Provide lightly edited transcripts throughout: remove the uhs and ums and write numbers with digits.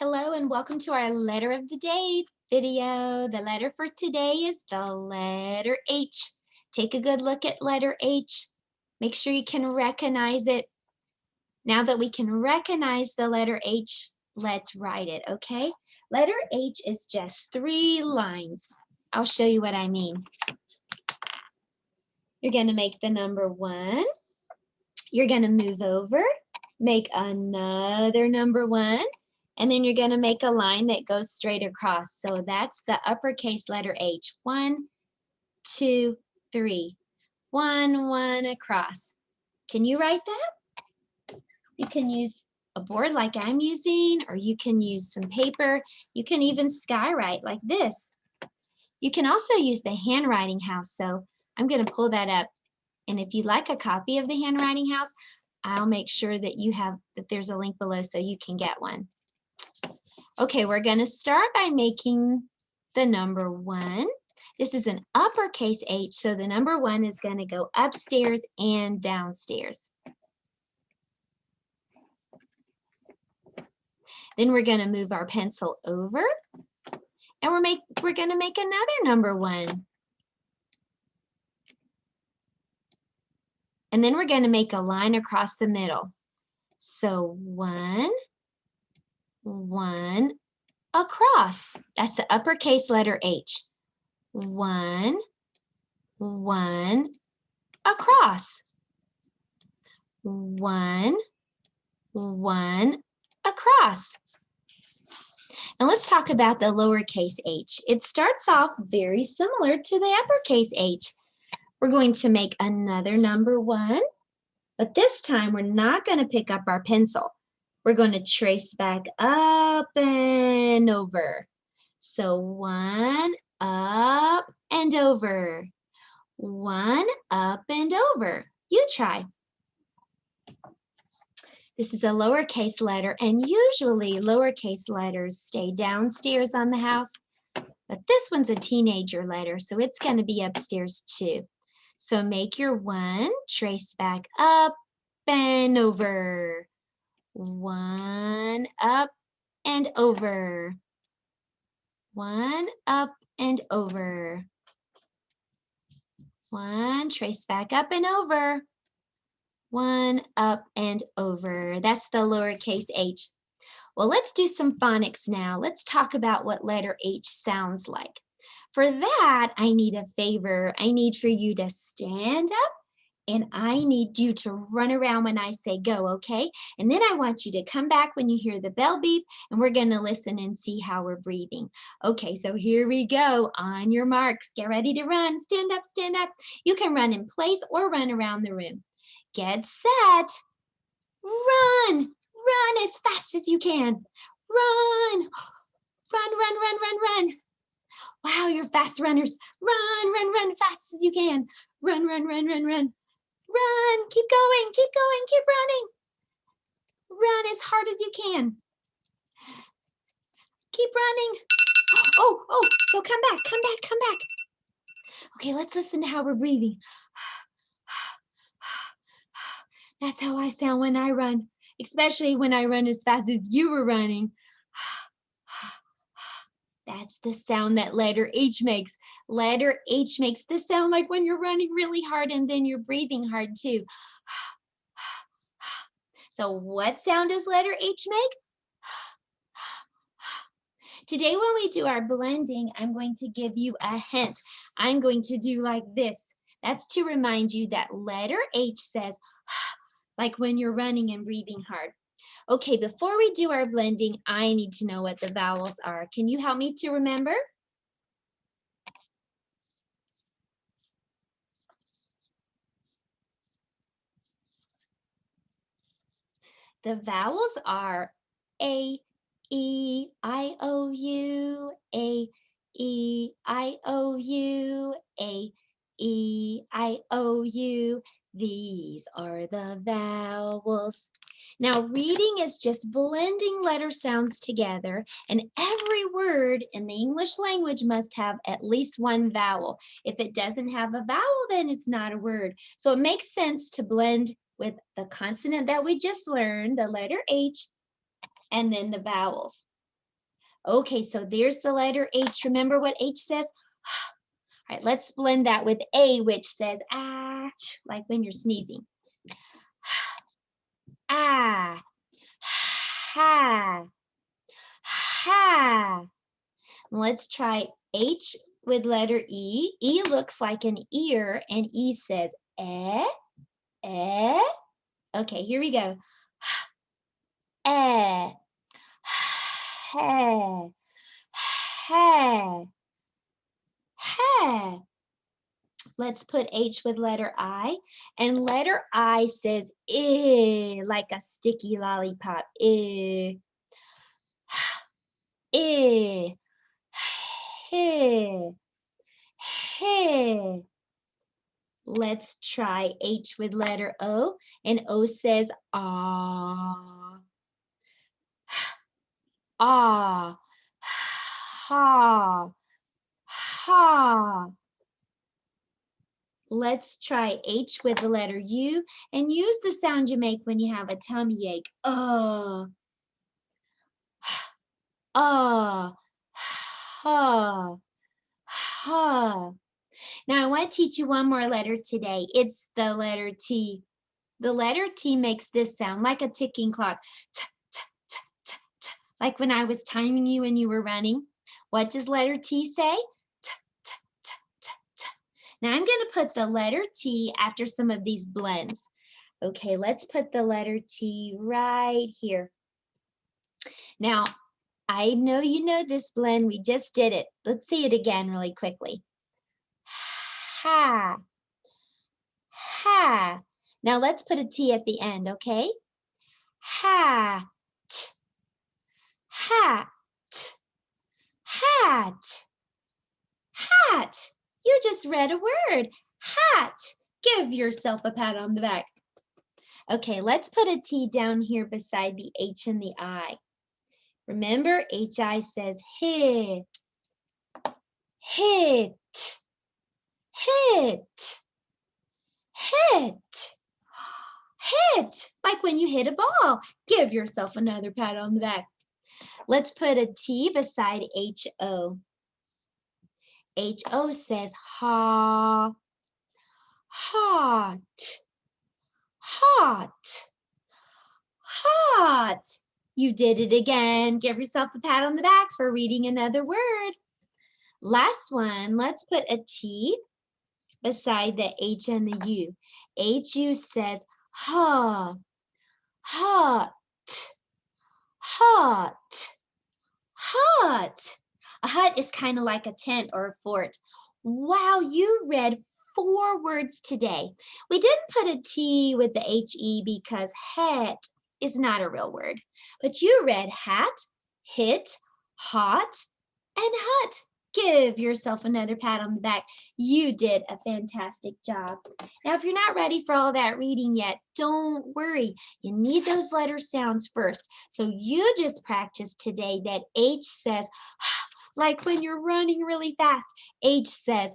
Hello and welcome to our letter of the day video. The letter for today is the letter H. Take a good look at letter H. Make sure you can recognize it. Now that we can recognize the letter H, let's write it, okay? Letter H is just 3 lines. I'll show you what I mean. You're going to make the number 1. You're going to move over, make another number 1. And then you're going to make a line that goes straight across. So that's the uppercase letter H. 1, 2, 3. 1, 1 across. Can you write that? You can use a board like I'm using, or you can use some paper. You can even skywrite like this. You can also use the handwriting house. So I'm going to pull that up. And if you'd like a copy of the handwriting house, I'll make sure that there's a link below so you can get one. Okay, we're going to start by making the number 1. This is an uppercase H, so the number 1 is going to go upstairs and downstairs. Then we're going to move our pencil over, and we're going to make another number 1. And then we're going to make a line across the middle. So 1, 1 across. That's the uppercase letter H. 1, 1 across. 1, 1 across. Now let's talk about the lowercase h. It starts off very similar to the uppercase H. We're going to make another number 1, but this time we're not going to pick up our pencil. We're going to trace back up and over. So 1 up and over. 1 up and over. You try. This is a lowercase letter, and usually lowercase letters stay downstairs on the house, but this one's a teenager letter, so it's going to be upstairs too. So make your 1, trace back up and over. 1 up and over. 1 up and over. 1, trace back up and over. 1 up and over. That's the lowercase h. Well, let's do some phonics now. Let's talk about what letter H sounds like. For that, I need a favor. I need for you to stand up, and I need you to run around when I say go, okay? And then I want you to come back when you hear the bell beep, and we're going to listen and see how we're breathing. Okay, so here we go. On your marks, get ready to run. Stand up, stand up. You can run in place or run around the room. Get set. Run. Run as fast as you can. Run. Run, run, run, run, run. Wow, you're fast runners. Run, run, run fast as you can. Run, run, run, run, run. Run, keep going, keep going, keep running. Run as hard as you can. Keep running. Oh, so come back, come back, come back. Okay, let's listen to how we're breathing. That's how I sound when I run, especially when I run as fast as you were running. That's the sound that letter H makes. Letter H makes the sound like when you're running really hard and then you're breathing hard too. So what sound does letter H make? Today when we do our blending, I'm going to give you a hint. I'm going to do like this. That's to remind you that letter H says like when you're running and breathing hard. Okay, before we do our blending, I need to know what the vowels are. Can you help me to remember? The vowels are A, E, I, O, U, A, E, I, O, U, A, E, I, O, U. These are the vowels. Now, reading is just blending letter sounds together, and every word in the English language must have at least one vowel. If it doesn't have a vowel, then it's not a word. So it makes sense to blend with the consonant that we just learned, the letter H, and then the vowels. Okay, so there's the letter H. Remember what H says? All right, let's blend that with A, which says ach, like when you're sneezing. Ah, ha, ha. Let's try H with letter E. E looks like an ear, and E says eh, eh. Okay, here we go. Eh, he, he, he. Let's put H with letter I. And letter I says eh, like a sticky lollipop. Eh, eh, he, he. Let's try H with letter O. And O says ah, ah, ha, ha. Let's try H with the letter U and use the sound you make when you have a tummy ache. Ha, ha. Now I want to teach you one more letter today. It's the letter T. The letter T makes this sound like a ticking clock. T, t, t, t, t, like when I was timing you when you were running. What does letter T say? T, t, t, t, t. Now I'm going to put the letter T after some of these blends. Okay, let's put the letter T right here. Now, I know you know this blend. We just did it. Let's see it again really quickly. Ha, ha. Now let's put a T at the end, okay? Hat, hat, hat, hat. You just read a word. Hat. Give yourself a pat on the back. Okay, let's put a T down here beside the H and the I. Remember, HI says hit, hit, hit, hit, hit, like when you hit a ball. Give yourself another pat on the back. Let's put a T beside HO. HO says ha, hot, hot, hot. You did it again. Give yourself a pat on the back for reading another word. Last one, let's put a T beside the H and the U. HU says ha, hot, hot, hot. A hut is kind of like a tent or a fort. Wow, you read 4 words today. We didn't put a T with the HE because het is not a real word. But you read hat, hit, hot, and hut. Give yourself another pat on the back. You did a fantastic job. Now, if you're not ready for all that reading yet, don't worry. You need those letter sounds first. So you just practice today that H says, like when you're running really fast. H says,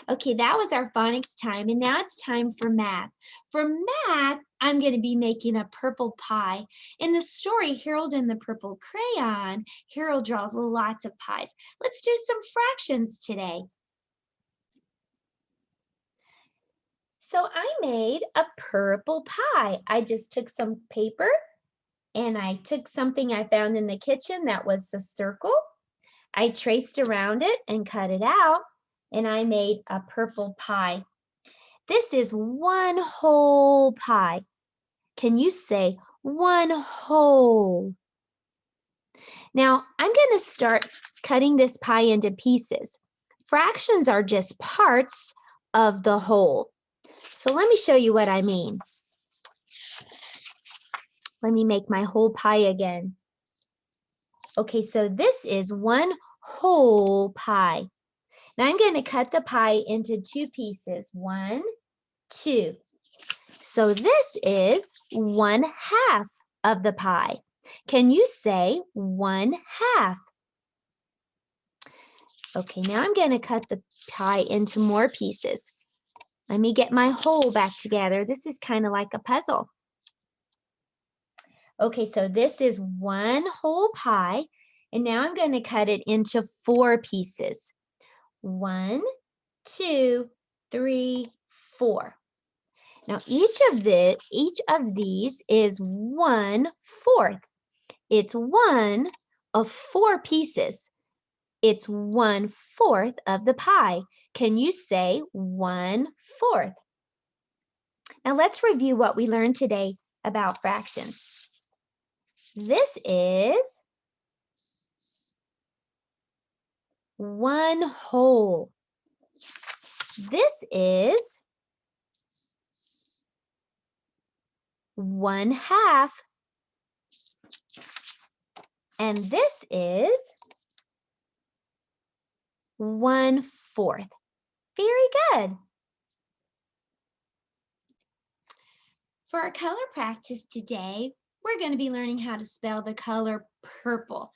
okay, that was our phonics time, and now it's time for math. For math, I'm going to be making a purple pie. In the story, Harold and the Purple Crayon, Harold draws lots of pies. Let's do some fractions today. So I made a purple pie. I just took some paper, and I took something I found in the kitchen that was a circle. I traced around it and cut it out, and I made a purple pie. This is one whole pie. Can you say one whole? Now, I'm going to start cutting this pie into pieces. Fractions are just parts of the whole. So let me show you what I mean. Let me make my whole pie again. Okay, so this is one whole pie. Now I'm going to cut the pie into 2 pieces. 1, 2. So this is 1/2 of the pie. Can you say 1/2? Okay, now I'm going to cut the pie into more pieces. Let me get my whole back together. This is kind of like a puzzle. Okay, so this is one whole pie, and now I'm going to cut it into 4 pieces. 1, 2, 3, 4. Now each of these is 1/4. It's one of 4 pieces. It's 1/4 of the pie. Can you say 1/4? Now let's review what we learned today about fractions. This is 1 whole. This is 1/2. And this is 1/4. Very good. For our color practice today, we're going to be learning how to spell the color purple.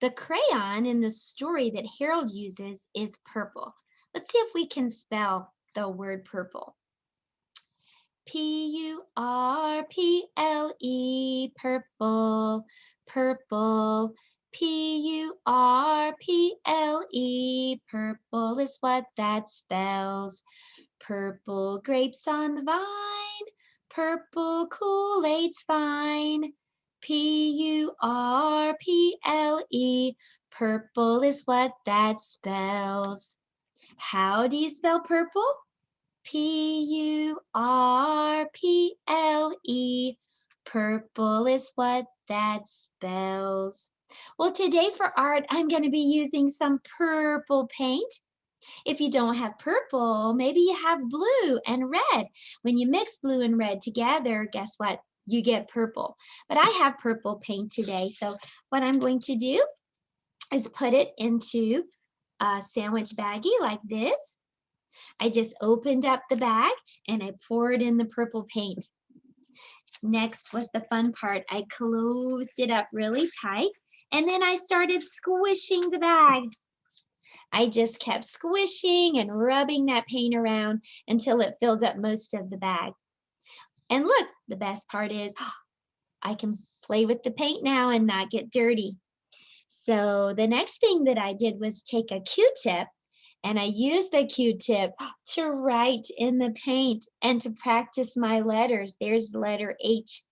The crayon in the story that Harold uses is purple. Let's see if we can spell the word purple. P-U-R-P-L-E, purple, purple. P-U-R-P-L-E, purple is what that spells. Purple grapes on the vine, purple Kool-Aid's fine. P-U-R-P-L-E, purple is what that spells. How do you spell purple? P-U-R-P-L-E, purple is what that spells. Well, today for art, I'm going to be using some purple paint. If you don't have purple, maybe you have blue and red. When you mix blue and red together, guess what? You get purple. But I have purple paint today, so what I'm going to do is put it into a sandwich baggie like this. I just opened up the bag and I poured in the purple paint. Next was the fun part. I closed it up really tight and then I started squishing the bag. I just kept squishing and rubbing that paint around until it filled up most of the bag. And look, the best part is I can play with the paint now and not get dirty. So the next thing that I did was take a Q-tip and I used the Q-tip to write in the paint and to practice my letters. There's the letter H.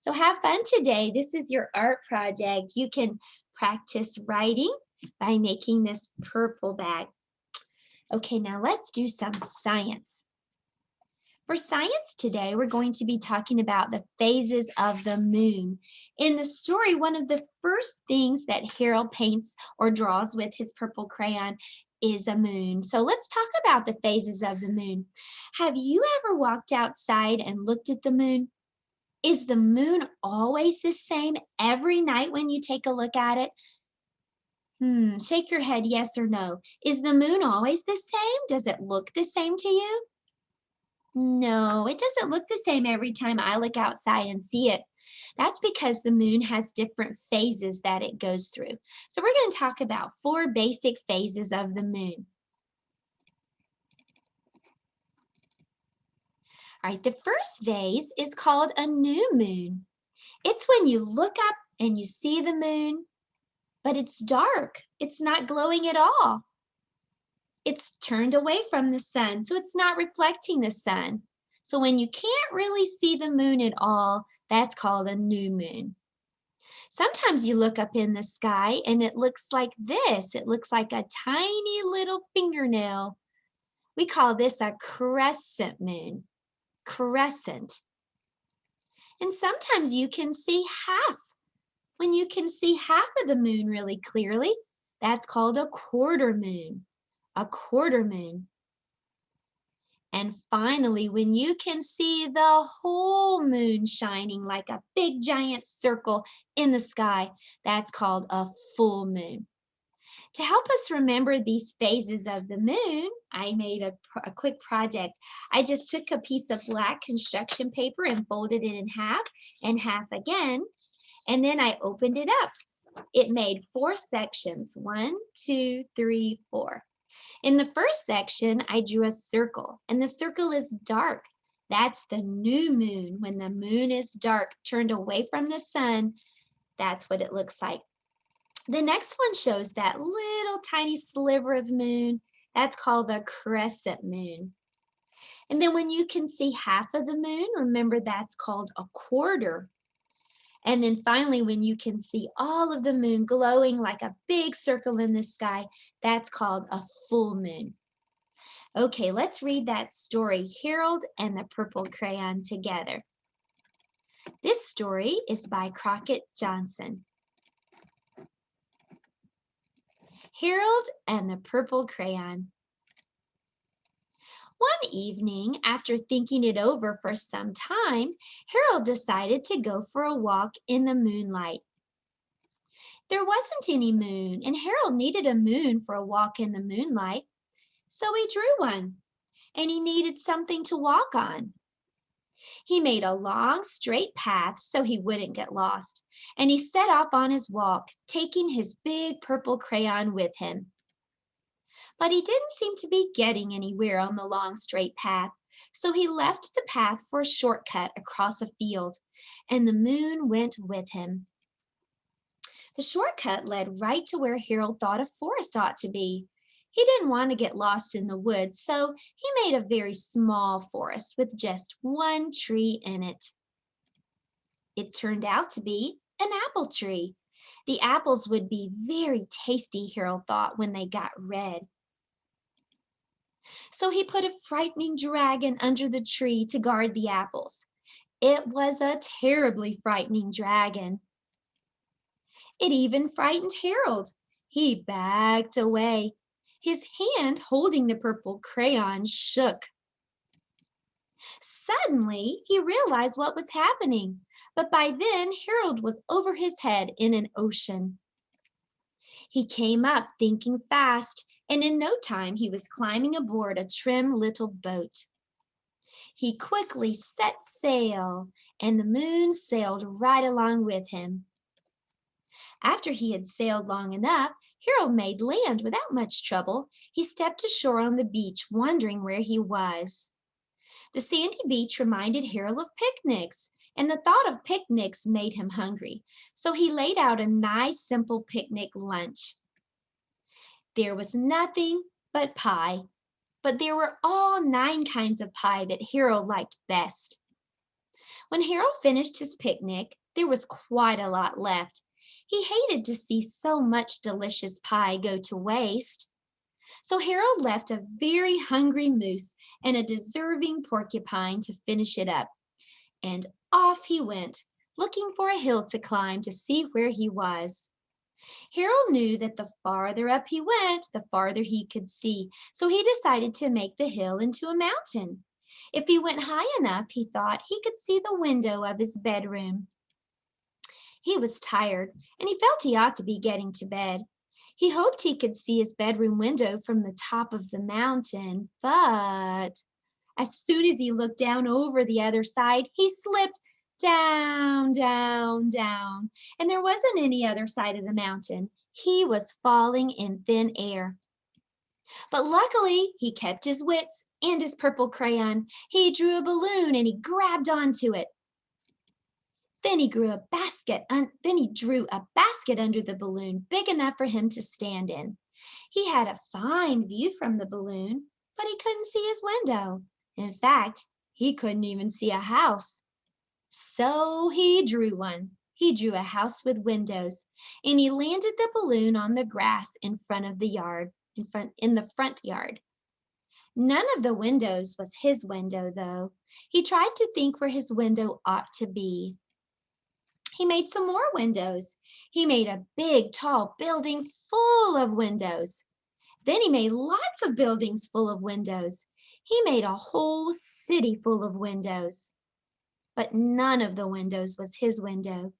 So have fun today. This is your art project. You can practice writing by making this purple bag. Okay, now let's do some science. For science today, we're going to be talking about the phases of the moon. In the story, one of the first things that Harold paints or draws with his purple crayon is a moon. So let's talk about the phases of the moon. Have you ever walked outside and looked at the moon? Is the moon always the same every night when you take a look at it? Shake your head yes or no. Is the moon always the same? Does it look the same to you? No, it doesn't look the same every time I look outside and see it. That's because the moon has different phases that it goes through. So we're going to talk about 4 basic phases of the moon. All right, the first phase is called a new moon. It's when you look up and you see the moon, but it's dark. It's not glowing at all. It's turned away from the sun, so it's not reflecting the sun. So when you can't really see the moon at all, that's called a new moon. Sometimes you look up in the sky and it looks like this. It looks like a tiny little fingernail. We call this a crescent moon. Crescent. And sometimes you can see half. When you can see half of the moon really clearly, that's called a quarter moon. A quarter moon. And finally, when you can see the whole moon shining like a big giant circle in the sky, that's called a full moon. To help us remember these phases of the moon, I made a quick project. I just took a piece of black construction paper and folded it in half and half again, and then I opened it up. It made 4 sections, 1, 2, 3, 4. In the first section, I drew a circle, and the circle is dark. That's the new moon. When the moon is dark, turned away from the sun, that's what it looks like. The next one shows that little tiny sliver of moon. That's called the crescent moon. And then when you can see half of the moon, remember that's called a quarter. And then finally, when you can see all of the moon glowing like a big circle in the sky, that's called a full moon. Okay, let's read that story, Harold and the Purple Crayon, together. This story is by Crockett Johnson. Harold and the Purple Crayon. One evening, after thinking it over for some time, Harold decided to go for a walk in the moonlight. There wasn't any moon, and Harold needed a moon for a walk in the moonlight. So he drew one, and he needed something to walk on. He made a long, straight path so he wouldn't get lost, and he set off on his walk, taking his big purple crayon with him. But he didn't seem to be getting anywhere on the long, straight path, so he left the path for a shortcut across a field, and the moon went with him. The shortcut led right to where Harold thought a forest ought to be. He didn't want to get lost in the woods, so he made a very small forest with just one tree in it. It turned out to be an apple tree. The apples would be very tasty, Harold thought, when they got red. So he put a frightening dragon under the tree to guard the apples. It was a terribly frightening dragon. It even frightened Harold. He backed away. His hand holding the purple crayon shook. Suddenly, he realized what was happening, but by then Harold was over his head in an ocean. He came up thinking fast, and in no time he was climbing aboard a trim little boat. He quickly set sail, and the moon sailed right along with him. After he had sailed long enough, Harold made land without much trouble. He stepped ashore on the beach, wondering where he was. The sandy beach reminded Harold of picnics, and the thought of picnics made him hungry. So he laid out a nice, simple picnic lunch. There was nothing but pie, but there were all 9 kinds of pie that Harold liked best. When Harold finished his picnic, there was quite a lot left. He hated to see so much delicious pie go to waste. So Harold left a very hungry moose and a deserving porcupine to finish it up. And off he went, looking for a hill to climb to see where he was. Harold knew that the farther up he went, the farther he could see, so he decided to make the hill into a mountain. If he went high enough, he thought he could see the window of his bedroom. He was tired, and he felt he ought to be getting to bed. He hoped he could see his bedroom window from the top of the mountain, but as soon as he looked down over the other side, he slipped down, down, down, and there wasn't any other side of the mountain. He was falling in thin air. But luckily, he kept his wits and his purple crayon. He drew a balloon and he grabbed onto it. Then he drew a basket under the balloon, big enough for him to stand in. He had a fine view from the balloon, but he couldn't see his window. In fact, he couldn't even see a house. So he drew one. He drew a house with windows, and he landed the balloon on the grass in front of the yard, in the front yard. None of the windows was his window, though. He tried to think where his window ought to be. He made some more windows. He made a big, tall building full of windows. Then he made lots of buildings full of windows. He made a whole city full of windows. But none of the windows was his window.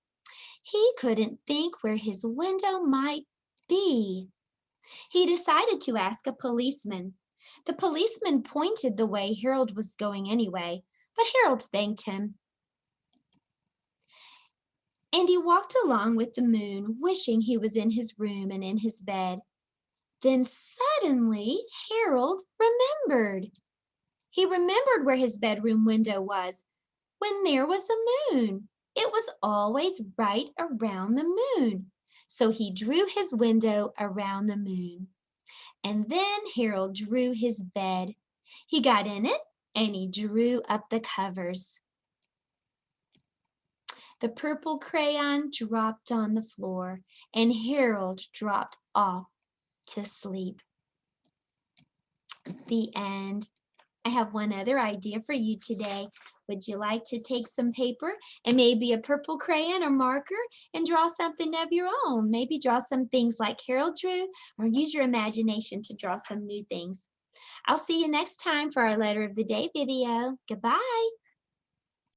He couldn't think where his window might be. He decided to ask a policeman. The policeman pointed the way Harold was going anyway, but Harold thanked him. And he walked along with the moon, wishing he was in his room and in his bed. Then suddenly Harold remembered. He remembered where his bedroom window was when there was a moon. It was always right around the moon. So he drew his window around the moon. And then Harold drew his bed. He got in it and he drew up the covers. The purple crayon dropped on the floor and Harold dropped off to sleep. The end. I have one other idea for you today. Would you like to take some paper and maybe a purple crayon or marker and draw something of your own? Maybe draw some things like Harold drew, or use your imagination to draw some new things. I'll see you next time for our Letter of the Day video. Goodbye.